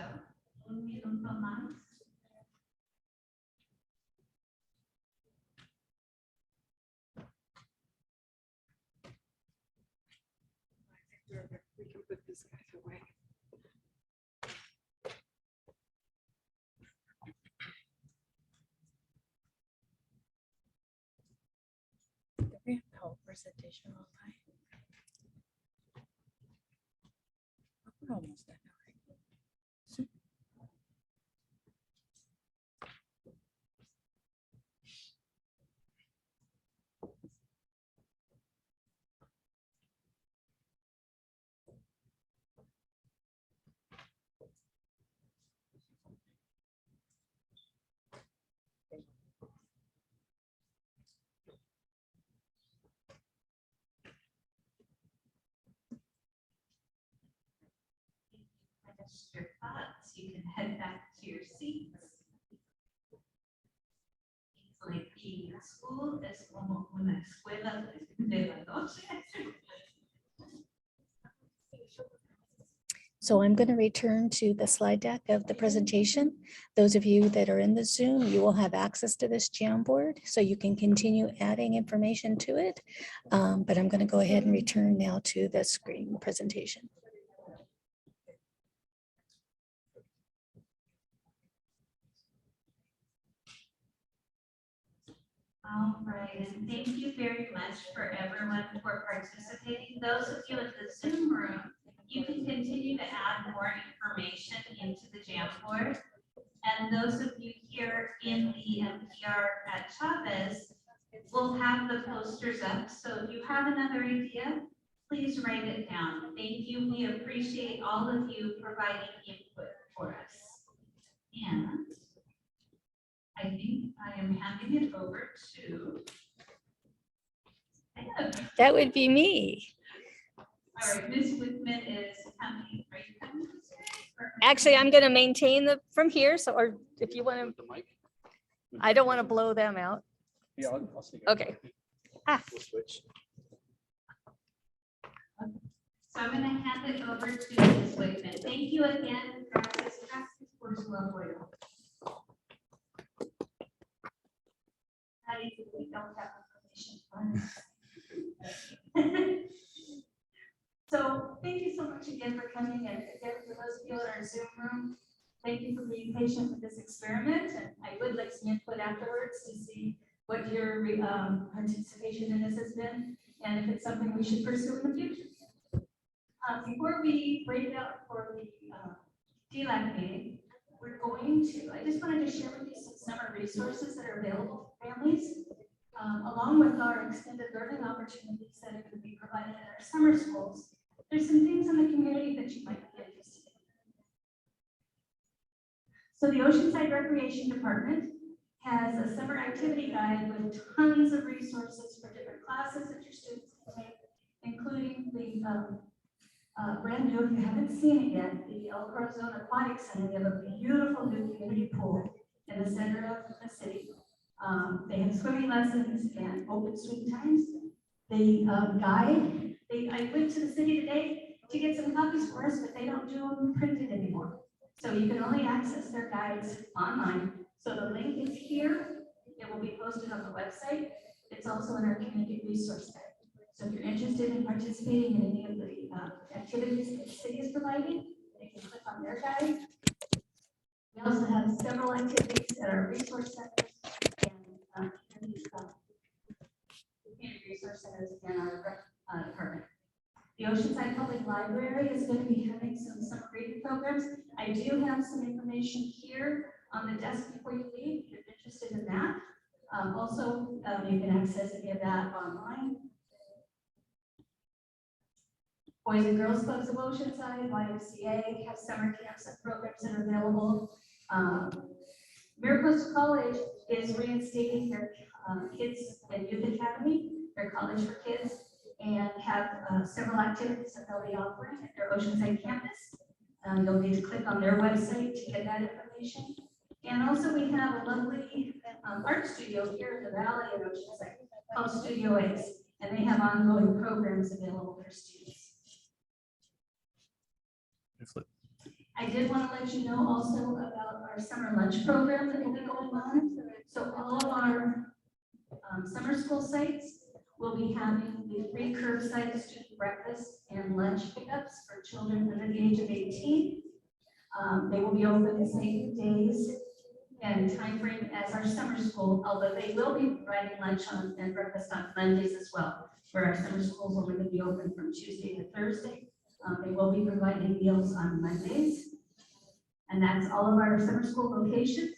1 minuto más. We can put these guys away. Do we have the whole presentation all night? We're almost done, right? catch your thoughts, you can head back to your seats. It's like being in school es como una escuela de la noche. So I'm going to return to the slide deck of the presentation. Those of you that are in the Zoom, you will have access to this Jamboard, so you can continue adding information to it. But I'm going to go ahead and return now to the screen presentation. All right, and thank you very much for everyone for participating. Those of you in the Zoom room, you can continue to add more information into the Jamboard. And those of you here in the MPR at Chavez will have the posters up. So if you have another idea, please write it down. Thank you. We appreciate all of you providing input for us. And I think I am handing it over to Deb. That would be me. All right, Ms. Whitman is coming. Are you coming? Actually, I'm going to maintain the from here. So, or if you want to, I don't want to blow them out. Yeah, I'll see. Okay. Ah. We'll switch. So I'm going to hand it over to Ms. Whitman. Thank you again. Gracias, gracias por su apoyo. How do you think we don't have information? So thank you so much again for coming, and again, for those of you in our Zoom room, thank you for being patient with this experiment, and I would like some input afterwards to see what your participation in this has been, and if it's something we should pursue in the future. Before we break it out for the DELAC meeting, we're going to, I just wanted to share with you some summer resources that are available for families, along with our extended learning opportunities that are going to be provided at our summer schools. There's some things in the community that you might be interested in. So the Oceanside Recreation Department has a summer activity guide with tons of resources for different classes that your students can take, including the brand new, if you haven't seen it yet, the El Corazon Aquatic Center. They have a beautiful new community pool in the center of the city. They have swimming lessons and open swim times. They guide. I went to the city today to get some copies for us, but they don't do them printed anymore. So you can only access their guides online. So the link is here. It will be posted on the website. It's also in our community resource guide. So if you're interested in participating in any of the activities that the city is providing, you can click on their guide. We also have several activities at our resource centers and community resource centers in our department. The Oceanside Public Library is going to be having some summer reading programs. I do have some information here on the desk before you leave, if you're interested in that. Also, you can access any of that online. Boys and Girls Clubs of Oceanside, YMCA, have summer camps and programs that are available. Mariposa College is reinstating their Kids and Youth Academy, their college for kids, and have several activities that they'll be offering at their Oceanside campus. You'll need to click on their website to get that information. And also we have a lovely art studio here in the valley in Oceanside called Studio Ace, and they have ongoing programs available for students. I did want to let you know also about our summer lunch program that will be going on. So all of our summer school sites will be having the free curbside student breakfast and lunch pickups for children under the age of 18. They will be open the same days and time frame as our summer school, although they will be providing lunch and breakfast on Mondays as well, where our summer schools are going to be open from Tuesday to Thursday. They will be providing meals on Mondays. And that's all of our summer school locations.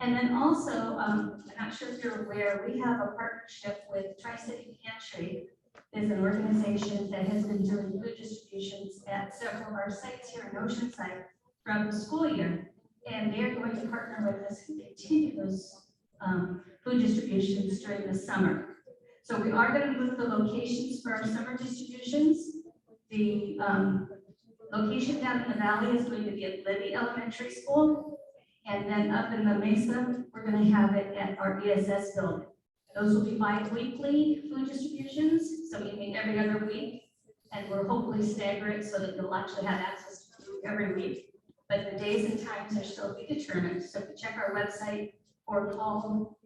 And then also, I'm not sure if you're aware, we have a partnership with Tri-City Pantry. Is an organization that has been doing food distributions at several of our sites here in Oceanside throughout the school year. And they're going to partner with us and continue those food distributions during the summer. So we are going to move the locations for our summer distributions. The location down in the valley is going to be at Libby Elementary School. And then up in the Mesa, we're going to have it at our ESS building. Those will be bi-weekly food distributions, so we meet every other week. And we'll hopefully stagger it so that you'll actually have access to food every week. But the days and times are still to be determined. So if you check our website or call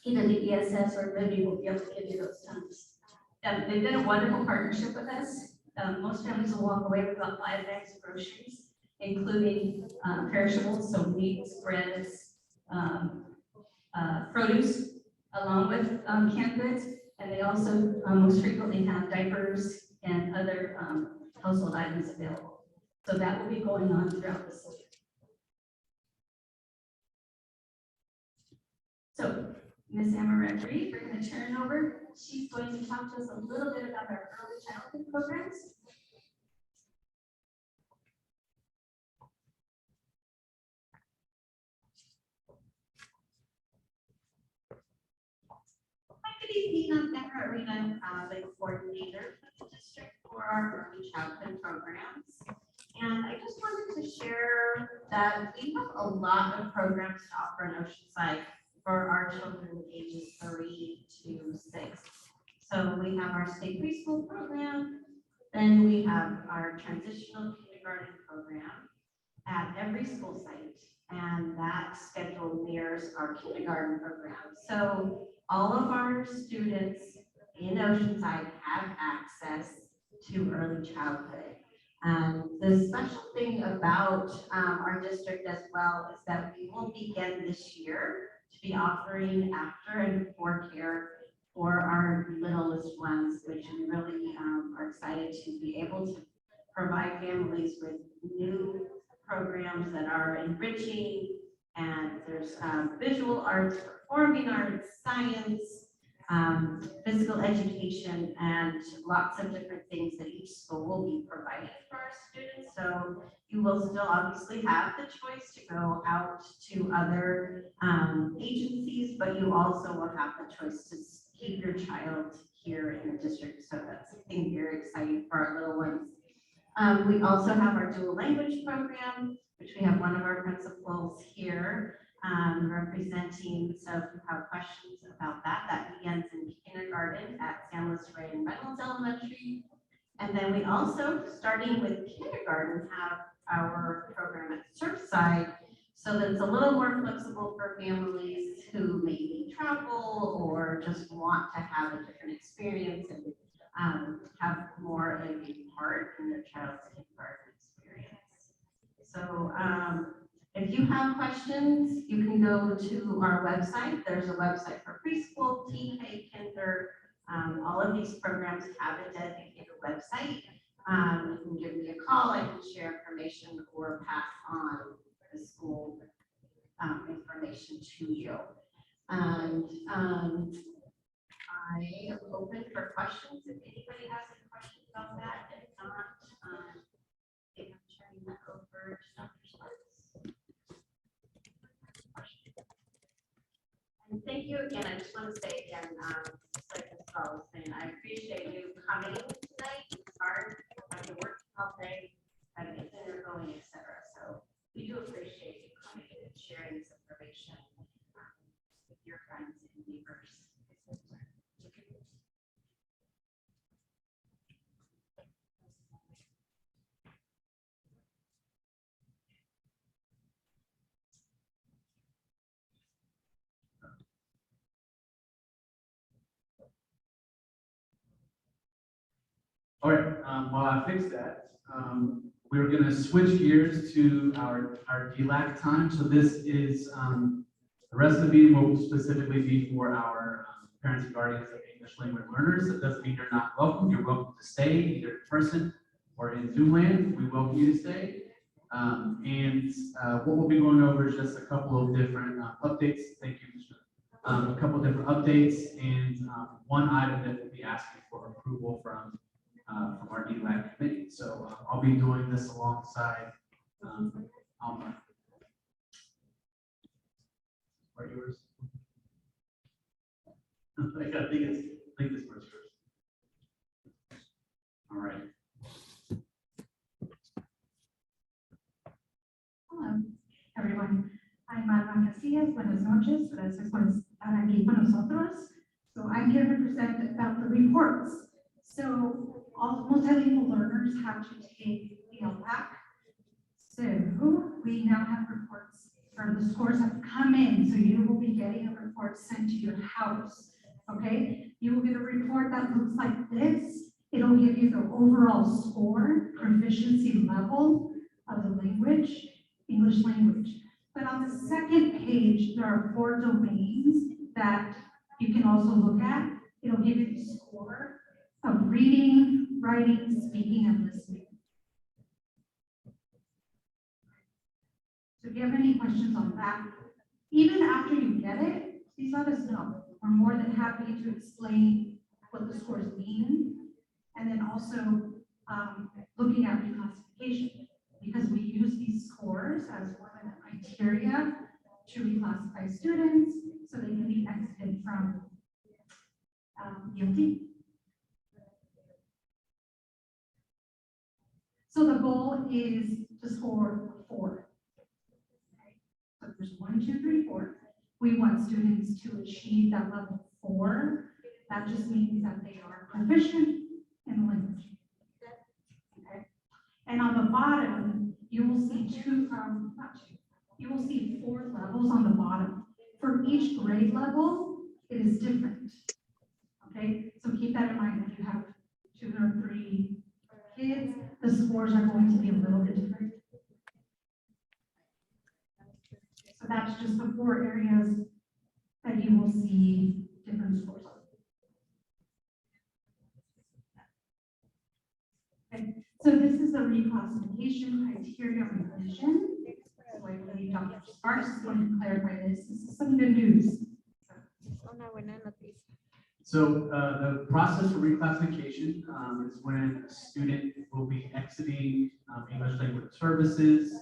either the ESS or Libby, will be able to give you those times. They've been a wonderful partnership with us. Most families will walk away with about 5 bags of groceries, including perishables, so meats, breads, produce, along with canned goods. And they also most frequently have diapers and other household items available. So that will be going on throughout the city. So Ms. Amaret Reed, we're going to turn over. She's going to talk to us a little bit about our early childhood programs. Hi, good evening. I'm Deborah Arena, the coordinator for the district for our early childhood programs. And I just wanted to share that we have a lot of programs to offer in Oceanside for our children ages 3 to 6. So we have our state preschool program, then we have our transitional kindergarten program at every school site, and that schedule mirrors our kindergarten program. So all of our students in Oceanside have access to early childhood. The special thing about our district as well is that we will begin this year to be offering after and before care for our littlest ones, which we really are excited to be able to provide families with new programs that are enriching. And there's visual arts, performing arts, science, physical education, and lots of different things that each school will be providing for our students. So you will still obviously have the choice to go out to other agencies, but you also will have the choice to keep your child here in the district. So that's something very exciting for our little ones. We also have our dual language program, which we have one of our principals here representing. So if you have questions about that, that begins in kindergarten at San Luis Rey and Reynolds Elementary. And then we also, starting with kindergarten, have our program at Surfside. So that's a little more flexible for families who maybe travel or just want to have a different experience and have more of a part in their child's kindergarten experience. So if you have questions, you can go to our website. There's a website for preschool, TK, kinder. All of these programs have a dedicated website. You can give me a call. I can share information or pass on the school information to you. And I am open for questions if anybody has any questions about that. If not, I think I'm turning that over to Dr. Sparks. And thank you again. I just want to say again, just like Ms. Ball was saying, I appreciate you coming tonight. It's hard after working all day, trying to get dinner going, etc. So we do appreciate you coming and sharing this information with your friends and neighbors. All right, while I fix that, we're going to switch gears to our DELAC time. So this is the rest of the meeting will specifically be for our parents and guardians of English language learners. That doesn't mean you're not welcome. You're welcome to stay either in person or in Zoom land. We welcome you to stay. What we'll be going over is just a couple of different updates. Thank you, Mr. A couple of different updates and one item that we'll be asking for approval from our DPAC committee. So I'll be doing this alongside Alma. Are yours? I think this works first. All right. everyone. I'm Alma Casillas. Buenas noches. Gracias por estar aquí con nosotros. So I'm here to present about the reports. So all multilingual learners have to take the LPAC. So we now have reports, or the scores have come in, so you will be getting a report sent to your house, okay? You will get a report that looks like this. It'll give you the overall score, proficiency level of the language, English language. But on the second page, there are 4 domains that you can also look at. It'll give you the score of reading, writing, speaking, and listening. So if you have any questions on that, even after you get it, please let us know. We're more than happy to explain what the scores mean. And then also looking at reclassification, because we use these scores as one of the criteria to reclassify students so they can be exited from ELD. So the goal is to score 4. So there's 1, 2, 3, 4. We want students to achieve that level 4. That just means that they are proficient in the language. Okay. And on the bottom, you will see you will see 4 levels on the bottom. For each grade level, it is different. Okay, so keep that in mind. If you have 2 or 3 kids, the scores are going to be a little bit different. So that's just the 4 areas that you will see different scores on. Okay, so this is the reclassification criteria revision. So I believe Dr. Sparks is going to clarify this. This is some good news. So the process for reclassification is when a student will be exiting English language services,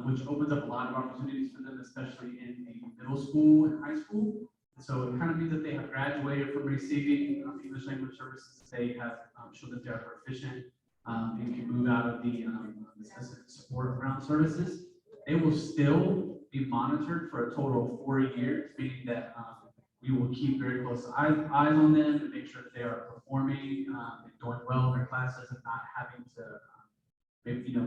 which opens up a lot of opportunities for them, especially in the middle school and high school. So it kind of means that they have graduated from receiving English language services. They have shown that they are proficient and can move out of the specific support around services. They will still be monitored for a total of 4 years, meaning that we will keep very close eyes on them and make sure that they are performing and doing well in their classes and not having to,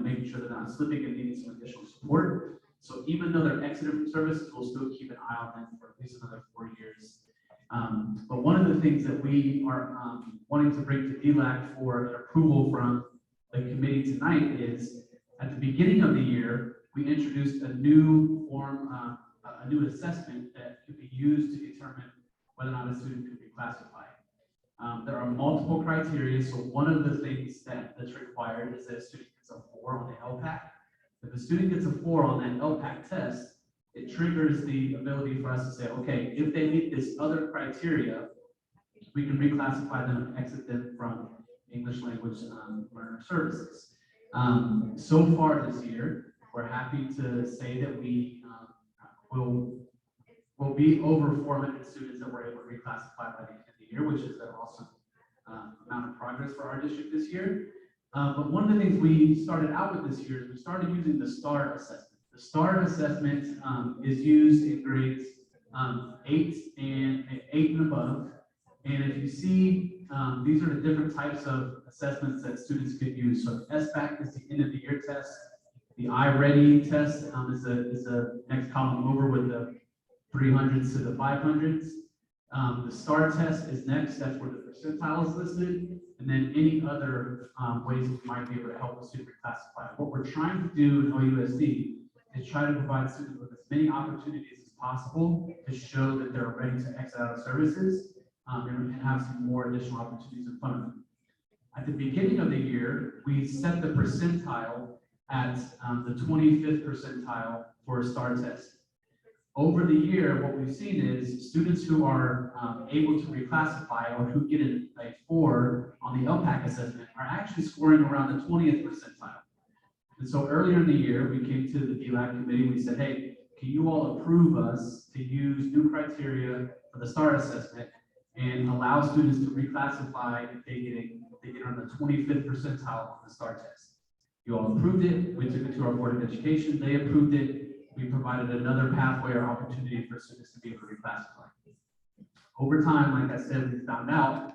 making sure they're not slipping and needing some additional support. So even though they're exited from services, we'll still keep an eye on them for at least another 4 years. But one of the things that we are wanting to bring to DELAC for approval from the committee tonight is at the beginning of the year, we introduced a new form, a new assessment that could be used to determine whether or not a student could be classified. There are multiple criteria, so one of the things that's required is that a student gets a 4 on the LPAC. If a student gets a 4 on that LPAC test, it triggers the ability for us to say, okay, if they meet this other criteria, we can reclassify them and exit them from English language learner services. So far this year, we're happy to say that we will be over 400 students that we're able to reclassify by the end of the year, which is an awesome amount of progress for our district this year. But one of the things we started out with this year is we started using the STAR assessment. The STAR assessment is used in grades 8 and above. And if you see, these are the different types of assessments that students could use. So SBAC is the end of the year test. The iReady test is the next column over with the 300s to the 500s. The STAR test is next. That's where the percentile is listed. And then any other ways that we might be able to help a student reclassify. What we're trying to do in OUSD is try to provide students with as many opportunities as possible to show that they're ready to exit out of services and have some more additional opportunities in front of them. At the beginning of the year, we set the percentile at the 25th percentile for a STAR test. Over the year, what we've seen is students who are able to reclassify or who get a 4 on the LPAC assessment are actually scoring around the 20th percentile. And so earlier in the year, we came to the DELAC committee, we said, hey, can you all approve us to use new criteria for the STAR assessment and allow students to reclassify if they get on the 25th percentile on the STAR test? You all approved it. We took it to our Board of Education. They approved it. we provided another pathway or opportunity for students to be able to reclassify. Over time, like I said, we found out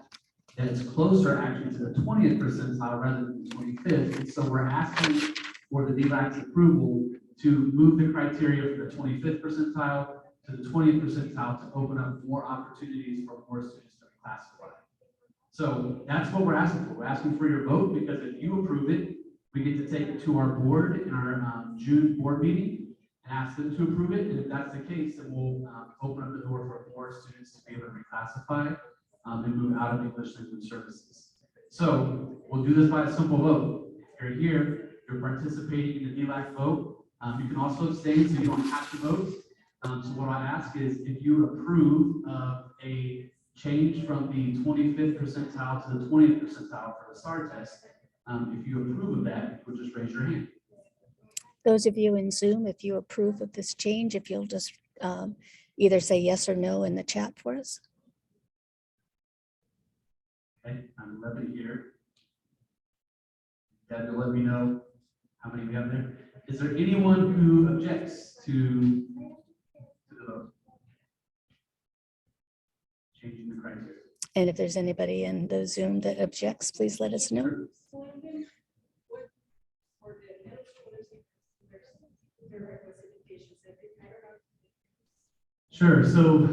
that it's closer actually to the 20th percentile rather than the 25th. And so we're asking for the DLAC's approval to move the criteria from the 25th percentile to the 20th percentile to open up more opportunities for more students to reclassify. So that's what we're asking for. We're asking for your vote because if you approve it, we get to take it to our board in our June board meeting and ask them to approve it. And if that's the case, then we'll open up the door for more students to be able to reclassify and move out of English language services. So we'll do this by a simple vote. If you're here, you're participating in the DLAC vote. You can also abstain, so you don't have to vote. So what I ask is if you approve of a change from the 25th percentile to the 20th percentile for the STAR test, if you approve of that, you would just raise your hand. Those of you in Zoom, if you approve of this change, if you'll just either say yes or no in the chat for us. Okay, I'm 11 here. Dad, you'll let me know how many we have there. Is there anyone who objects to the vote? Changing the criteria. And if there's anybody in the Zoom that objects, please let us know. Sure. So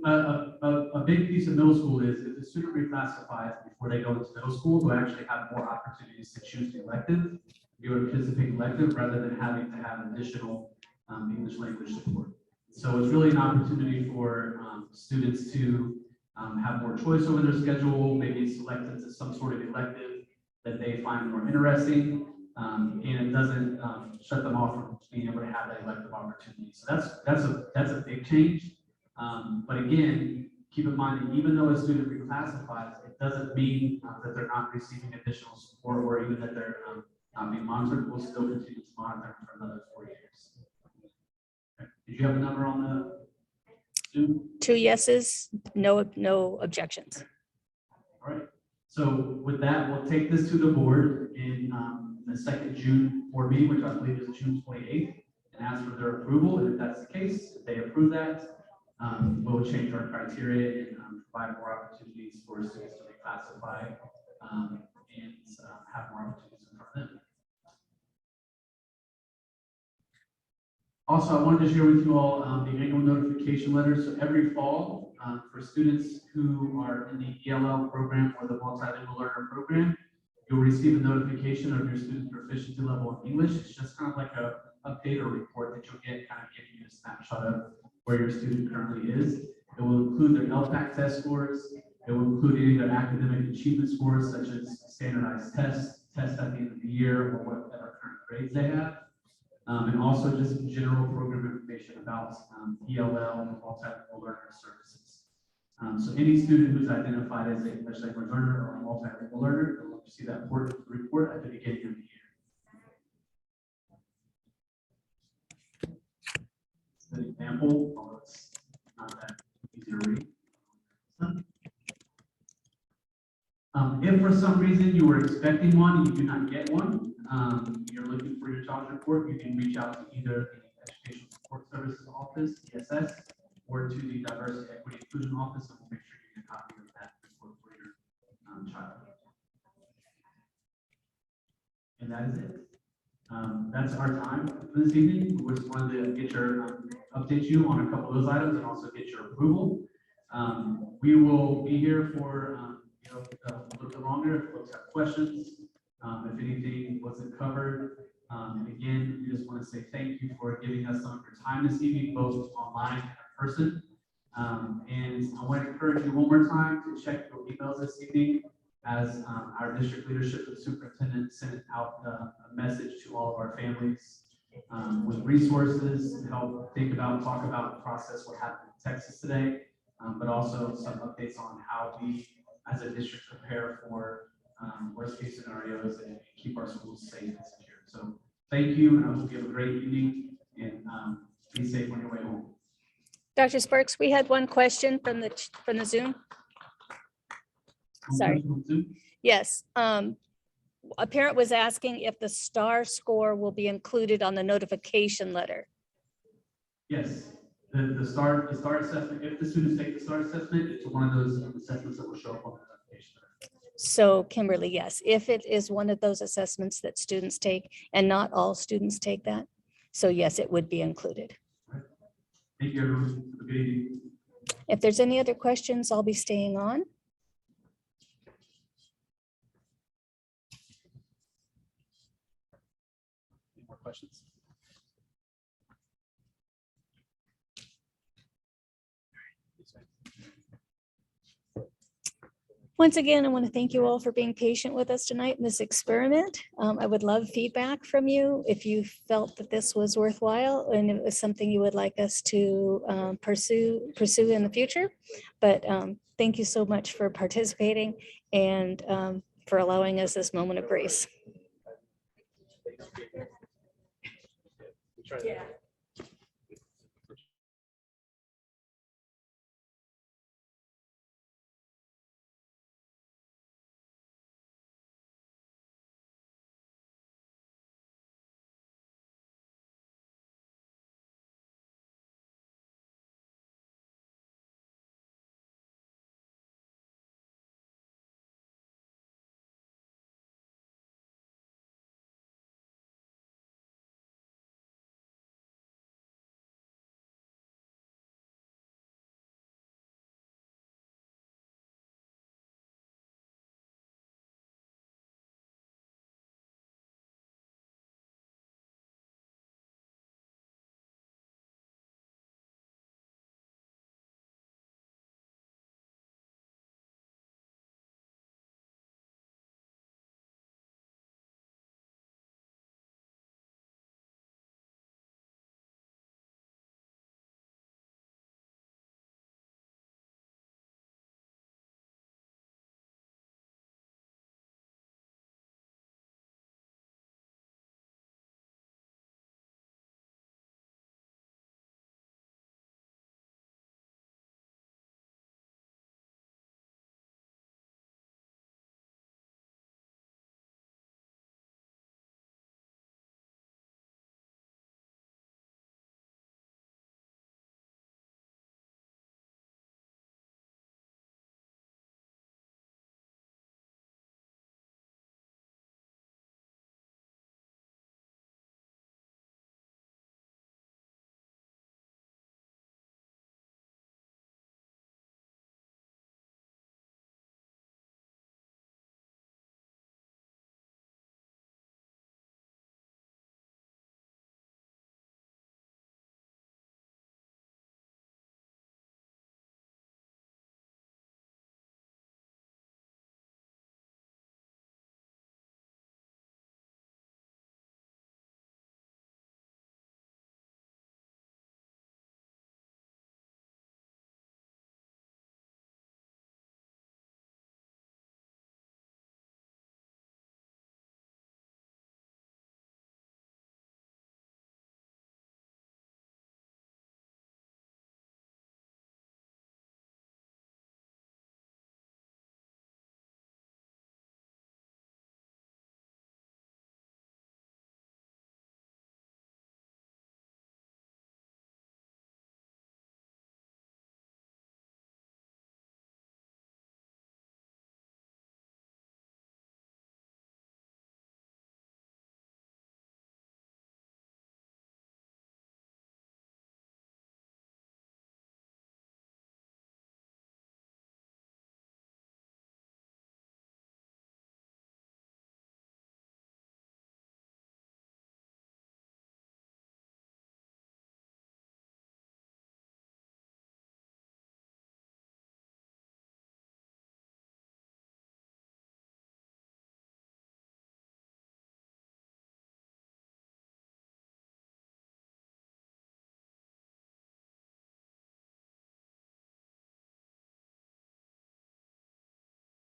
a big piece of middle school is if the student reclassifies before they go into middle school, they'll actually have more opportunities to choose the elective, be able to participate elective rather than having to have additional English language support. So it's really an opportunity for students to have more choice over their schedule, maybe select into some sort of elective that they find more interesting, and it doesn't shut them off from being able to have that elective opportunity. So that's a big change. But again, keep in mind that even though a student reclassifies, it doesn't mean that they're not receiving additional support or even that they're not being monitored. We'll still continue to monitor them for another 4 years. Okay. Did you have a number on the Zoom? 2 yeses, no objections. All right. So with that, we'll take this to the board in the second June board meeting, which I believe is June 28th, and ask for their approval. And if that's the case, if they approve that, we'll change our criteria and provide more opportunities for students to reclassify and have more opportunities in front of them. Also, I wanted to share with you all the annual notification letter. So every fall, for students who are in the ELL program or the multilingual learner program, you'll receive a notification of your student proficiency level in English. It's just kind of like a update or report that you'll get, kind of giving you a snapshot of where your student currently is. It will include their LPAC test scores. It will include any of their academic achievement scores, such as standardized tests at the end of the year, or whatever current grades they have. And also just general program information about ELL and multilingual learner services. So any student who's identified as an English language learner or a multilingual learner will see that report at the beginning of the year. An example, although it's not that easy to read. If for some reason you were expecting one and you do not get one, you're looking for your child's report, you can reach out to either the Educational Support Services Office, ESS, or to the Diversity, Equity, Inclusion Office, and we'll make sure you get a copy of that report for your child. And that is it. That's our time for this evening. We just wanted to get your update you on a couple of those items and also get your approval. We will be here for a little bit longer if folks have questions, if anything wasn't covered. And again, we just want to say thank you for giving us some of your time this evening, both online and in person. And I want to encourage you one more time to check your emails this evening, as our district leadership and superintendent sent out a message to all of our families with resources to help think about, talk about, process what happened in Texas today, but also some updates on how we as a district prepare for worst case scenarios and keep our schools safe and secure. So thank you, and I hope you have a great evening and be safe on your way home. Dr. Sparks, we had one question from the Zoom. Sorry. Yes. A parent was asking if the STAR score will be included on the notification letter. Yes, the STAR assessment, if the students take the STAR assessment, it's one of those assessments that will show up on the application. So Kimberly, yes, if it is one of those assessments that students take, and not all students take that, so yes, it would be included. Thank you, everyone. Have a good evening. If there's any other questions, I'll be staying on. Any more questions? Once again, I want to thank you all for being patient with us tonight in this experiment. I would love feedback from you if you felt that this was worthwhile and it was something you would like us to pursue in the future. But thank you so much for participating and for allowing us this moment of grace. Yeah.